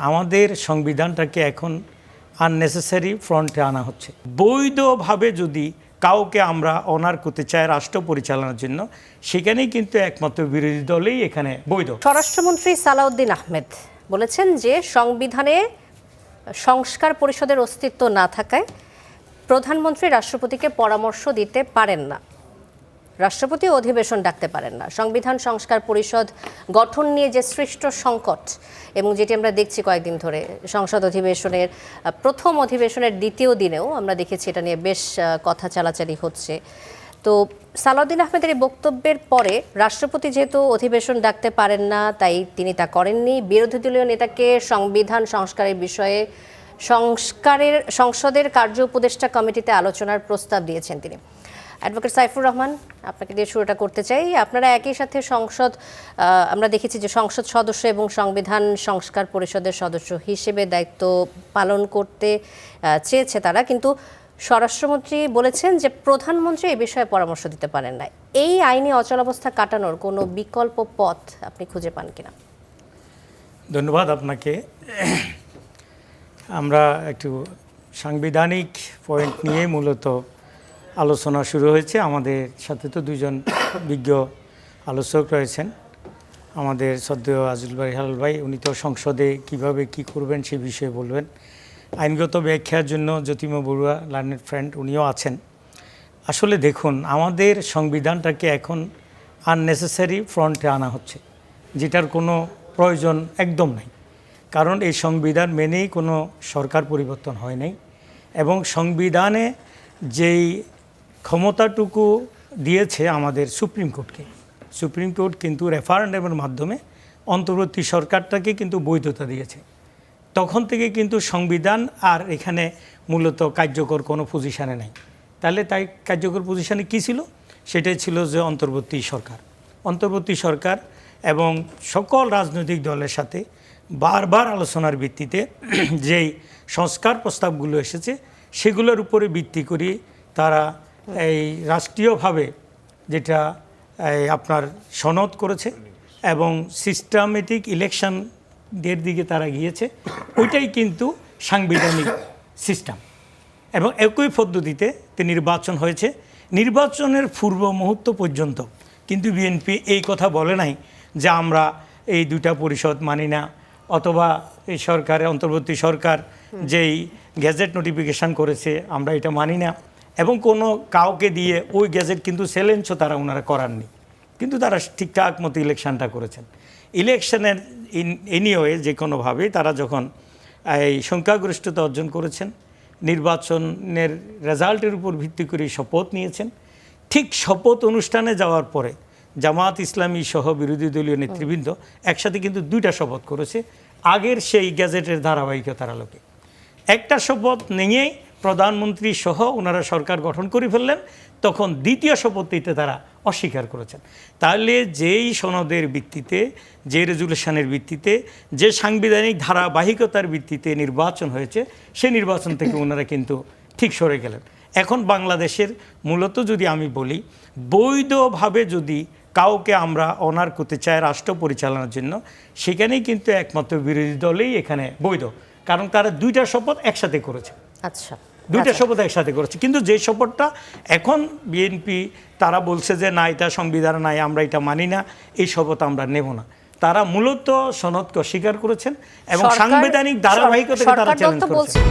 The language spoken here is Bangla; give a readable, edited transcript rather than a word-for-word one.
আমাদের সংবিধানটাকে এখন আননেসেসারি ফ্রন্টে আনা হচ্ছে। বৈধভাবে যদি কাউকে আমরা অনার করতে চাই রাষ্ট্র পরিচালনার জন্য, সেখানেই কিন্তু একমাত্র বিরোধী দলেই এখানে বৈধ। স্বরাষ্ট্রমন্ত্রী সালাউদ্দিন আহমেদ বলেছেন যে সংবিধানে সংস্কার পরিষদের অস্তিত্ব না থাকায় প্রধানমন্ত্রী রাষ্ট্রপতিকে পরামর্শ দিতে পারেন না, রাষ্ট্রপতি অধিবেশন ডাকতে পারেন না। সংবিধান সংস্কার পরিষদ গঠন নিয়ে যে সৃষ্ট সংকট এবং যেটি আমরা দেখছি কয়েকদিন ধরে সংসদ অধিবেশনের প্রথম অধিবেশনের দ্বিতীয় দিনেও আমরা দেখেছি এটা নিয়ে বেশ কথা চালাচালি হচ্ছে। তো সালাউদ্দিন আহমেদের এই বক্তব্যের পরে রাষ্ট্রপতি যেহেতু অধিবেশন ডাকতে পারেন না, তাই তিনি তা করেননি। বিরোধী দলীয় নেতাকে সংবিধান সংস্কারের বিষয়ে সংসদের কার্য উপদেষ্টা কমিটিতে আলোচনার প্রস্তাব দিয়েছেন তিনি। অ্যাডভোকেট সাইফুর রহমান, আপনাকে দিয়ে শুরুটা করতে চাই। আপনারা একই সাথে আমরা দেখেছি যে সংসদ সদস্য এবং সংবিধান সংস্কার পরিষদের সদস্য হিসেবে দায়িত্ব পালন করতে চেয়েছে তারা, কিন্তু স্বরাষ্ট্রমন্ত্রী বলেছেন যে প্রধানমন্ত্রী এই বিষয়ে পরামর্শ দিতে পারেন না। এই আইনি অচলাবস্থা কাটানোর কোনো বিকল্প পথ আপনি খুঁজে পান কিনা? ধন্যবাদ আপনাকে। আমরা একটু সাংবিধানিক পয়েন্ট নিয়ে মূলত আলোচনা শুরু হয়েছে। আমাদের সাথে তো দুজন বিজ্ঞ আলোচক রয়েছেন, আমাদের শ্রদ্ধেয় আজিজুল বারী হেলাল ভাই, উনি তো সংসদে কিভাবে কি করবেন সে বিষয়ে বলবেন। আইনগত ব্যাখ্যার জন্য জ্যোতিম বড়ুয়া লার্নেড ফ্রেন্ড উনিও আছেন। আসলে দেখুন, আমাদের সংবিধানটাকে এখন আননেসেসারি ফ্রন্টে আনা হচ্ছে, যেটার কোনো প্রয়োজন একদম নাই। কারণ এই সংবিধান মেনেই কোনো সরকার পরিবর্তন হয় নাই, এবং সংবিধানে যেই ক্ষমতাটুকু দিয়েছে আমাদের সুপ্রিম কোর্টকে, সুপ্রিম কোর্ট কিন্তু রেফারেন্ডামের মাধ্যমে অন্তর্বর্তী সরকারটাকে কিন্তু বৈধতা দিয়েছে। তখন থেকে কিন্তু সংবিধান আর এখানে মূলত কার্যকর কোনো পজিশানে নাই। তাহলে তাই কার্যকর পজিশানে কী ছিল? সেটাই ছিল যে অন্তর্বর্তী সরকার। অন্তর্বর্তী সরকার এবং সকল রাজনৈতিক দলের সাথে বারবার আলোচনার ভিত্তিতে যেই সংস্কার প্রস্তাবগুলো এসেছে সেগুলোর উপরে ভিত্তি করে তারা এই রাষ্ট্রীয়ভাবে যেটা আপনার সনদ করেছে এবং সিস্টেমেটিক ইলেকশনের দিকে তারা গিয়েছে, ওইটাই কিন্তু সাংবিধানিক সিস্টেম। এবং একই পদ্ধতিতে নির্বাচন হয়েছে। নির্বাচনের পূর্ব মুহূর্ত পর্যন্ত কিন্তু বিএনপি এই কথা বলে নাই যে আমরা এই দুটা পরিষদ মানি না, অথবা এই সরকারের অন্তর্বর্তী সরকার যেই গ্যাজেট নোটিফিকেশান করেছে আমরা এটা মানি না, এবং কোনো কাউকে দিয়ে ওই গ্যাজেট কিন্তু চ্যালেঞ্জও ওনারা করাননি। কিন্তু তারা ঠিকঠাক মতো ইলেকশানটা করেছেন। ইলেকশনের এনিওয়ে যে কোনোভাবে তারা যখন এই সংখ্যাগরিষ্ঠতা অর্জন করেছেন, নির্বাচনের রেজাল্টের উপর ভিত্তি করে শপথ নিয়েছেন। ঠিক শপথ অনুষ্ঠানে যাওয়ার পরে জামাত ইসলামী সহ বিরোধী দলীয় নেতৃবৃন্দ একসাথে কিন্তু দুইটা শপথ করেছে আগের সেই গ্যাজেটের ধারাবাহিকতার আলোকে। একটা শপথ নিয়েই প্রধানমন্ত্রী সহ ওনারা সরকার গঠন করে ফেললেন, তখন দ্বিতীয় শপথটিতে তারা অস্বীকার করেছেন। তাহলে যেই সনদের ভিত্তিতে, যে রেজুলেশনের ভিত্তিতে, যে সাংবিধানিক ধারাবাহিকতার ভিত্তিতে নির্বাচন হয়েছে, সেই নির্বাচন থেকে ওনারা কিন্তু ঠিক সরে গেলেন। এখন বাংলাদেশের মূলত যদি আমি বলি, বৈধভাবে যদি কাউকে আমরা অনার করতে চাই রাষ্ট্র পরিচালনার জন্য, সেখানেই কিন্তু একমাত্র বিরোধী দলেই এখানে বৈধ। কারণ তারা দুইটা শপথ একসাথে করেছে। আচ্ছা, দুইটা শপথ একসাথে করেছে। কিন্তু যে শপথটা এখন বিএনপি তারা বলছে যে না, এটা সংবিধান নাই, আমরা এটা মানি না, এই শপথ আমরা নেব না। তারা মূলত সনদকে অস্বীকার করেছেন এবং সাংবিধানিক ধারাবাহিকতাকে তারা চ্যালেঞ্জ করেছেন।